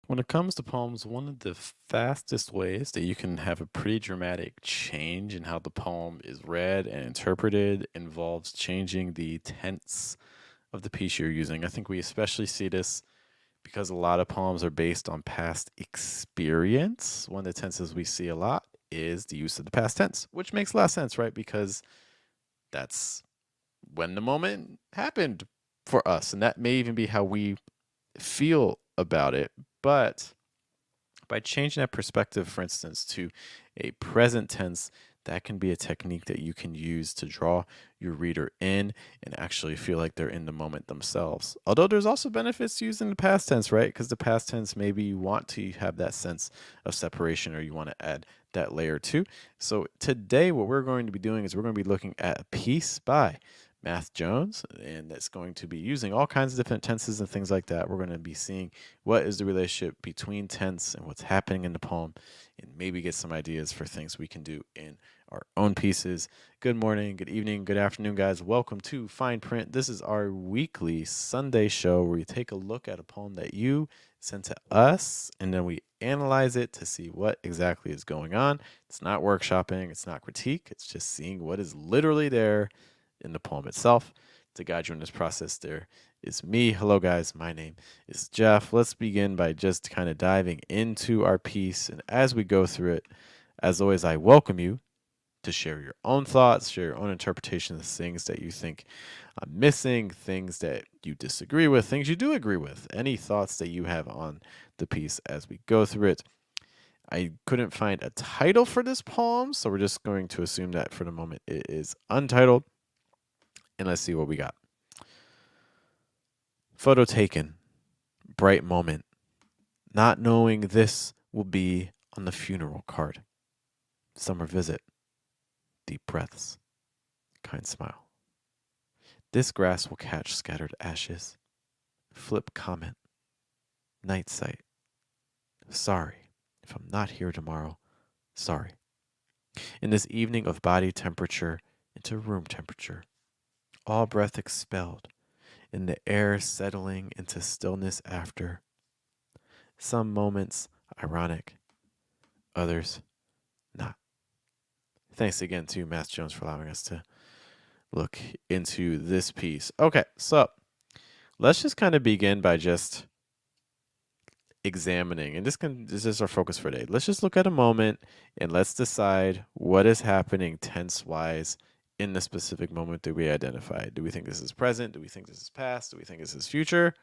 When it comes to poems, one of the fastest ways that you can have a pretty dramatic change in how the poem is read and interpreted involves changing the tense of the piece you're using. I think we especially see this because a lot of poems are based on past experience. One of the tenses we see a lot is the use of the past tense, which makes a lot of sense, right? Because that's when the moment happened for us. And that may even be how we feel about it. But by changing that perspective, for instance, to a present tense, that can be a technique that you can use to draw your reader in and actually feel like they're in the moment themselves. Although there's also benefits to using the past tense, right? Because the past tense, maybe you want to have that sense of separation or you want to add that layer too. So today, what we're going to be doing is we're going to be looking at a piece by Math Jones, and that's going to be using all kinds of different tenses and things like that. We're going to be seeing what is the relationship between tense and what's happening in the poem, and maybe get some ideas for things we can do in our own pieces. Good morning, good evening, good afternoon, guys. Welcome to Fine Print. This is our weekly Sunday show where we take a look at a poem that you sent to us, and then we analyze it to see what exactly is going on. It's not workshopping, it's not critique, it's just seeing what is literally there in the poem itself. To guide you in this process, there is me. Hello, guys. My name is Jeff. Let's begin by just kind of diving into our piece. And as we go through it, as always, I welcome you to share your own thoughts, share your own interpretations of things that you think I'm missing, things that you disagree with, things you do agree with, any thoughts that you have on the piece as we go through it. I couldn't find a title for this poem, so we're just going to assume that for the moment it is untitled. And let's see what we got. Photo taken, bright moment, not knowing this will be on the funeral card. Summer visit, deep breaths, kind smile. This grass will catch scattered ashes. Flip comment, night sight. Sorry if I'm not here tomorrow. Sorry. In this evening of body temperature into room temperature, all breath expelled, in the air settling into stillness after. Some moments ironic, others not. Thanks again to Math Jones for allowing us to look into this piece. Okay, so let's just kind of begin by just examining, and this is our focus for today. Let's just look at a moment and let's decide what is happening tense wise in the specific moment that we identified. Do we think this is present? Do we think this is past? Do we think this is future?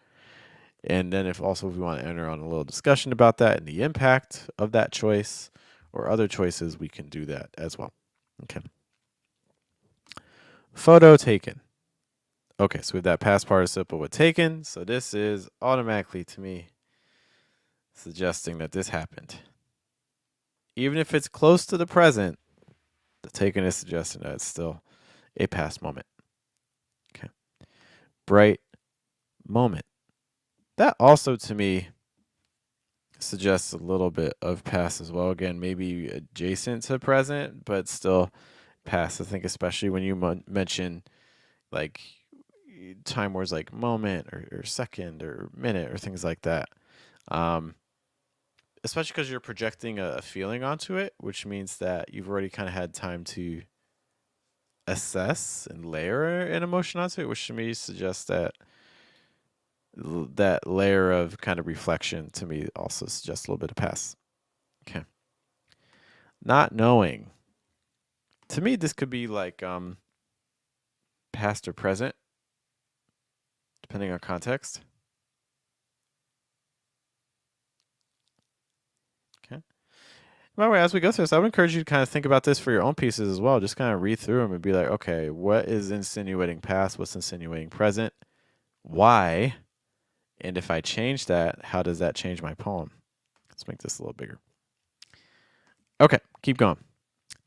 And then if we want to enter on a little discussion about that and the impact of that choice or other choices, we can do that as well. Okay. Photo taken. Okay, so we have that past participle with taken. So this is automatically to me suggesting that this happened. Even if it's close to the present, the taken is suggesting that it's still a past moment. Okay. Bright moment. That also to me suggests a little bit of past as well. Again, maybe adjacent to present, but still past. I think especially when you mention like time words like moment or second or minute or things like that. Especially because you're projecting a feeling onto it, which means that you've already kind of had time to assess and layer an emotion onto it, which to me suggests that that layer of kind of reflection to me also suggests a little bit of past. Okay. Not knowing. To me, this could be like past or present, depending on context. Okay. By the way, as we go through this, I would encourage you to kind of think about this for your own pieces as well. Just kind of read through them and be like, okay, what is insinuating past? What's insinuating present? Why? And if I change that, how does that change my poem? Let's make this a little bigger. Okay, keep going.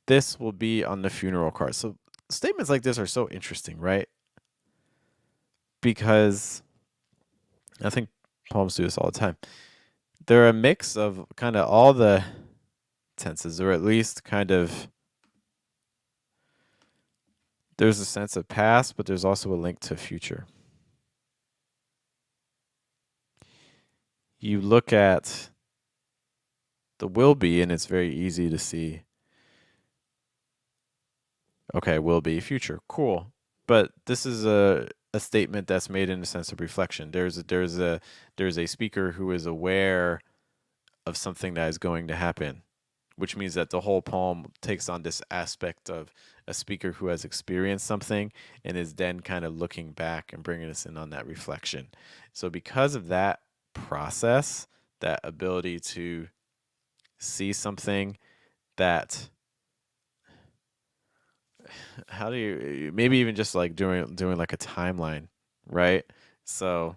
This will be on the funeral card. So statements like this are so interesting, right? Because I think poems do this all the time. They're a mix of kind of all the tenses, or at least kind of there's a sense of past, but there's also a link to future. you look at the will be, and it's very easy to see. Okay, will be future. Cool. But this is a statement that's made in a sense of reflection. There's a speaker who is aware of something that is going to happen, which means that the whole poem takes on this aspect of a speaker who has experienced something and is then kind of looking back and bringing us in on that reflection. So because of that process, that ability to see something that, how do you, maybe even just like doing like a timeline, right? So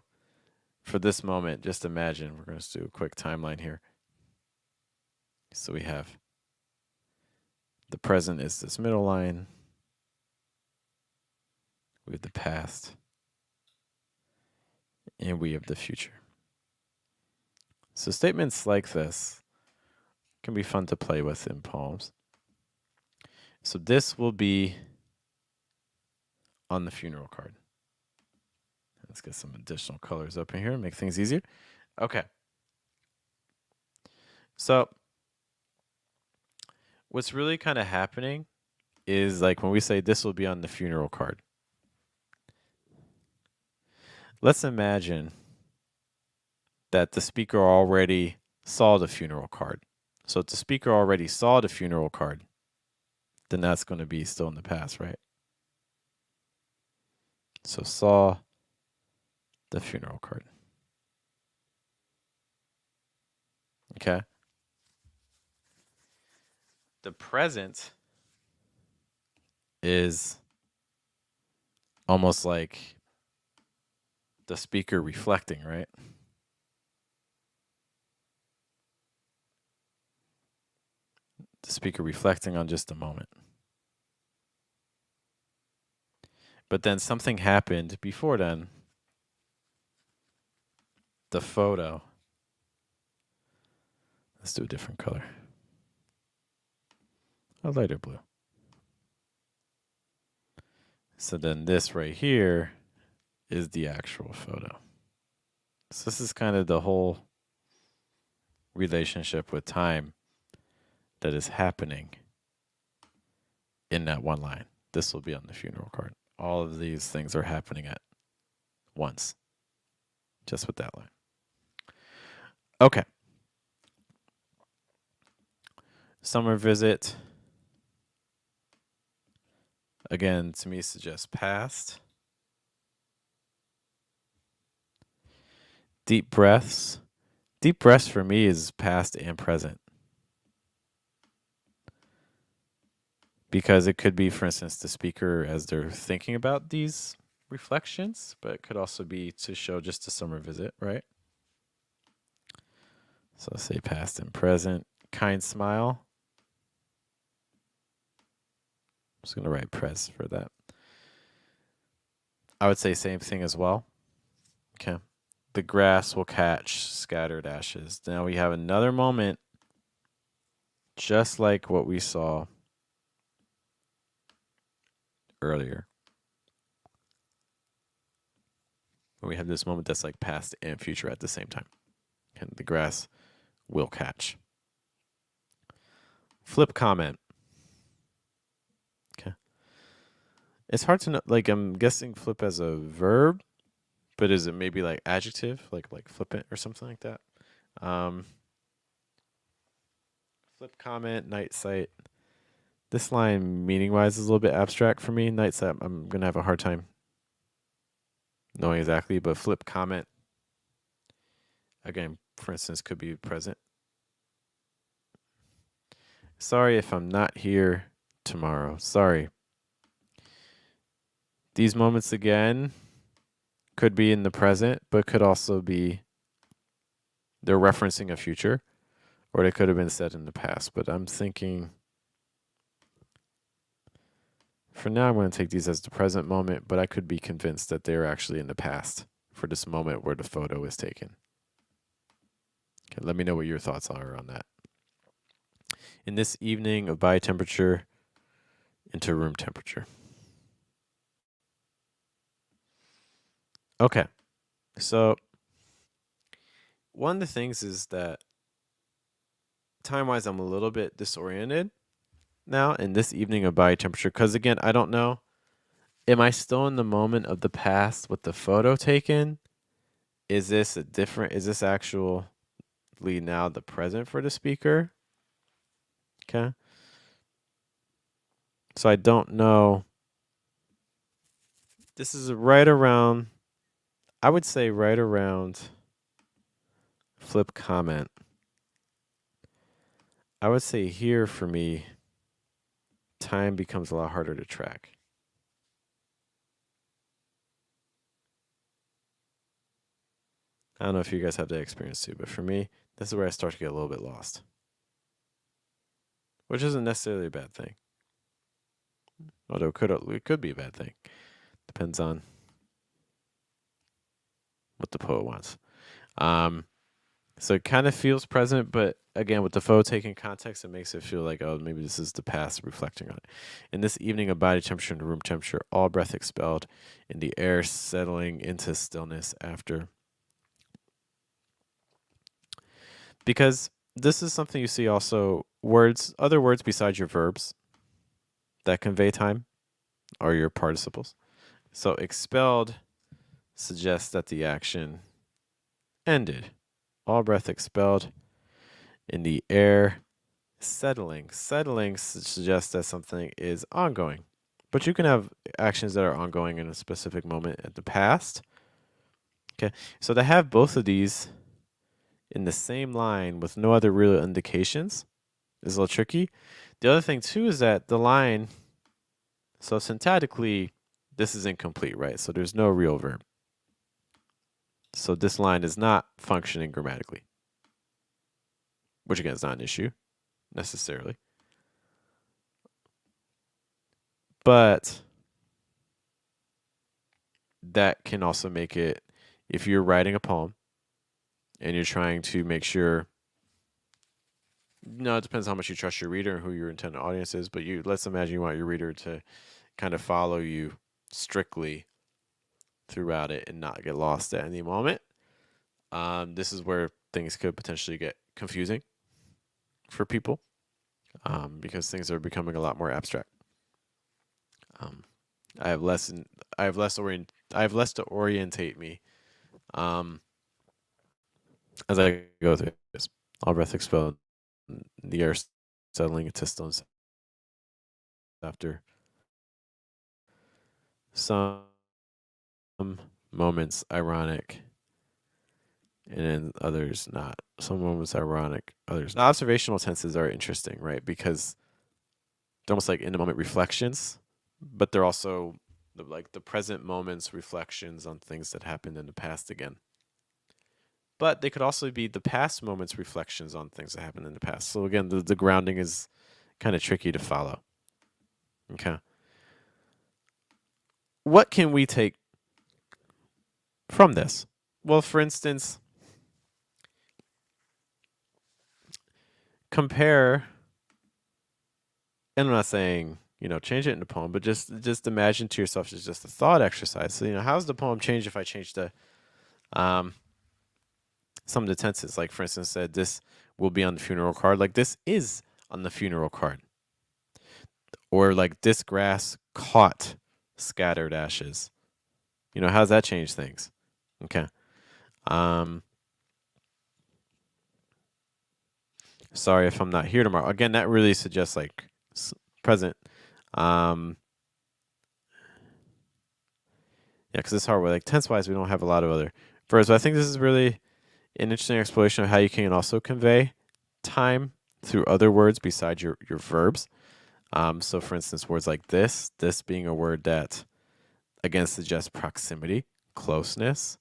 for this moment, just imagine we're going to do a quick timeline here. So we have the present is this middle line. We have the past. And we have the future. So statements like this can be fun to play with in poems. So this will be on the funeral card. Let's get some additional colors up in here and make things easier. Okay. So what's really kind of happening is like when we say this will be on the funeral card. Let's imagine that the speaker already saw the funeral card. So if the speaker already saw the funeral card, then that's going to be still in the past, right? So saw the funeral card. Okay. The present is almost like the speaker reflecting, right? The speaker reflecting on just a moment. But then something happened before then. The photo. Let's do a different color. A lighter blue. So then this right here is the actual photo. So this is kind of the whole relationship with time that is happening in that one line. This will be on the funeral card. All of these things are happening at once, just with that line. Okay. Summer visit. Again, to me, suggests past. Deep breaths. Deep breaths for me is past and present. Because it could be, for instance, the speaker as they're thinking about these reflections, but it could also be to show just a summer visit, right? So I'll say past and present. Kind smile. I'm just going to write pres for that. I would say same thing as well. Okay. The grass will catch scattered ashes. Now we have another moment just like what we saw earlier. We have this moment that's like past and future at the same time. And the grass will catch. Flip comment. Okay. It's hard to know. Like, I'm guessing flip as a verb, but is it maybe like adjective, like flippant or something like that? Flip comment, night sight. This line, meaning wise, is a little bit abstract for me. Night sight, I'm going to have a hard time knowing exactly, but flip comment, again, for instance, could be present. Sorry if I'm not here tomorrow. Sorry. These moments again could be in the present, but could also be they're referencing a future, or they could have been said in the past. But I'm thinking for now, I'm going to take these as the present moment, but I could be convinced that they're actually in the past for this moment where the photo is taken. Okay, let me know what your thoughts are on that. In this evening of by temperature into room temperature. Okay, so one of the things is that time wise, I'm a little bit disoriented now in this evening of body temperature. Because again, I don't know. Am I still in the moment of the past with the photo taken? Is this a different? Is this actually now the present for the speaker? Okay. So I don't know. This is right around, I would say right around flip comment. I would say here for me, time becomes a lot harder to track. I don't know if you guys have that experience too, but for me, this is where I start to get a little bit lost, which isn't necessarily a bad thing. Although it could be a bad thing. Depends on what the poet wants. So it kind of feels present, but again, with the photo taken context, it makes it feel like, oh, maybe this is the past reflecting on it. In this evening of body temperature and room temperature, all breath expelled, in the air settling into stillness after. Because this is something you see also other words besides your verbs that convey time are your participles. So expelled suggests that the action ended. All breath expelled, in the air settling. Settling suggests that something is ongoing. But you can have actions that are ongoing in a specific moment at the past. Okay, so to have both of these in the same line with no other real indications is a little tricky. The other thing too is that the line, so syntactically, this is incomplete, right? So there's no real verb. So this line is not functioning grammatically, which again is not an issue necessarily. But that can also make it, if you're writing a poem and you're trying to make sure, no, it depends how much you trust your reader and who your intended audience is, but let's imagine you want your reader to kind of follow you strictly throughout it and not get lost at any moment. This is where things could potentially get confusing for people because things are becoming a lot more abstract. I have less to orientate me as I go through this. All breath expelled, the air settling into stillness after some moments ironic, and then others not. Some moments ironic, others not. Observational tenses are interesting, right? Because they're almost like in the moment reflections, but they're also like the present moments reflections on things that happened in the past again. But they could also be the past moments reflections on things that happened in the past. So again, the grounding is kind of tricky to follow. Okay. What can we take from this? Well, for instance, compare, and I'm not saying, change it into poem, but just imagine to yourself it's just a thought exercise. So, how's the poem change if I change the some of the tenses? Like, for instance, said this will be on the funeral card. Like, this is on the funeral card. Or like, this grass caught scattered ashes. How's that change things? Okay. Sorry if I'm not here tomorrow. Again, that really suggests like present. Yeah, because it's hard. Like tense wise, we don't have a lot of other verbs. But I think this is really an interesting exploration of how you can also convey time through other words besides your verbs. So for instance, words like this being a word that again suggests proximity, closeness,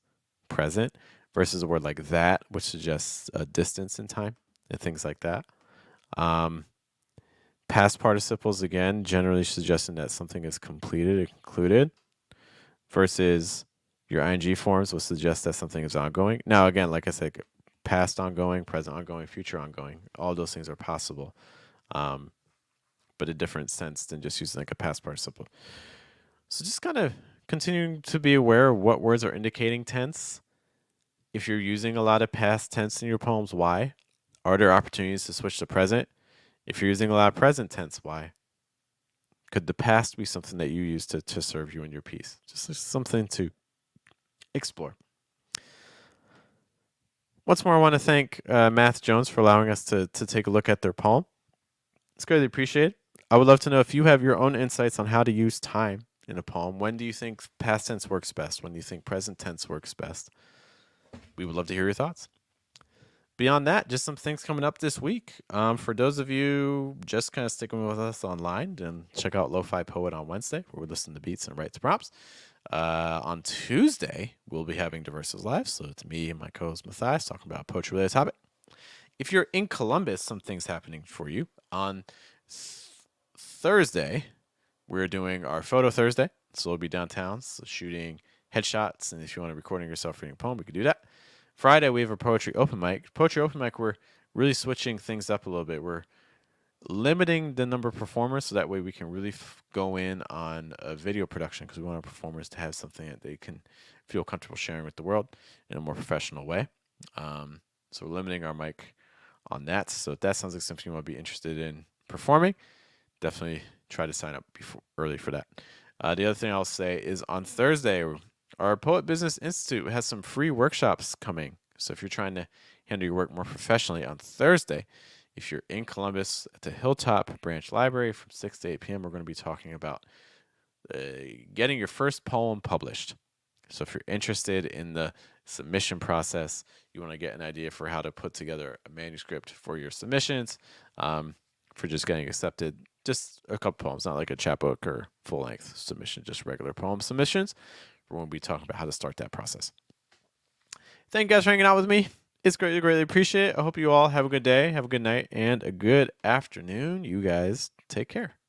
present, versus a word like that, which suggests a distance in time and things like that. Past participles, again, generally suggesting that something is completed or concluded, versus your ing forms will suggest that something is ongoing. Now, again, like I said, past ongoing, present ongoing, future ongoing, all those things are possible, but a different sense than just using like a past participle. So just kind of continuing to be aware of what words are indicating tense If you're using a lot of past tense in your poems, why? Are there opportunities to switch to present? If you're using a lot of present tense, why? Could the past be something that you use to serve you in your piece? Just something to explore. Once more, I want to thank Math Jones for allowing us to take a look at their poem. It's greatly appreciated. I would love to know if you have your own insights on how to use time in a poem. When do you think past tense works best? When do you think present tense works best? We would love to hear your thoughts. Beyond that, just some things coming up this week. For those of you just kind of sticking with us online, then check out Lo-Fi Poet on Wednesday, where we listen to beats and write to prompts. On Tuesday, we'll be having Diverses Live. So it's me and my co-host Matthias talking about poetry related topic. If you're in Columbus, some things happening for you. On Thursday, we're doing our Photo Thursday. So we'll be downtown, so shooting headshots. And if you want to recording yourself reading a poem, we can do that. Friday, we have a poetry open mic. Poetry open mic, we're really switching things up a little bit. We're limiting the number of performers so that way we can really go in on a video production because we want our performers to have something that they can feel comfortable sharing with the world in a more professional way. So we're limiting our mic on that. So if that sounds like something you want to be interested in performing, definitely try to sign up early for that. The other thing I'll say is on Thursday, our Poet Business Institute has some free workshops coming. So if you're trying to handle your work more professionally on Thursday, if you're in Columbus at the Hilltop Branch Library from 6 to 8 p.m., we're going to be talking about getting your first poem published. So if you're interested in the submission process, you want to get an idea for how to put together a manuscript for your submissions, for just getting accepted, just a couple poems, not like a chapbook or full-length submission, just regular poem submissions. We're going to be talking about how to start that process. Thank you guys for hanging out with me. It's greatly appreciate it. I hope you all have a good day, have a good night, and a good afternoon. You guys take care.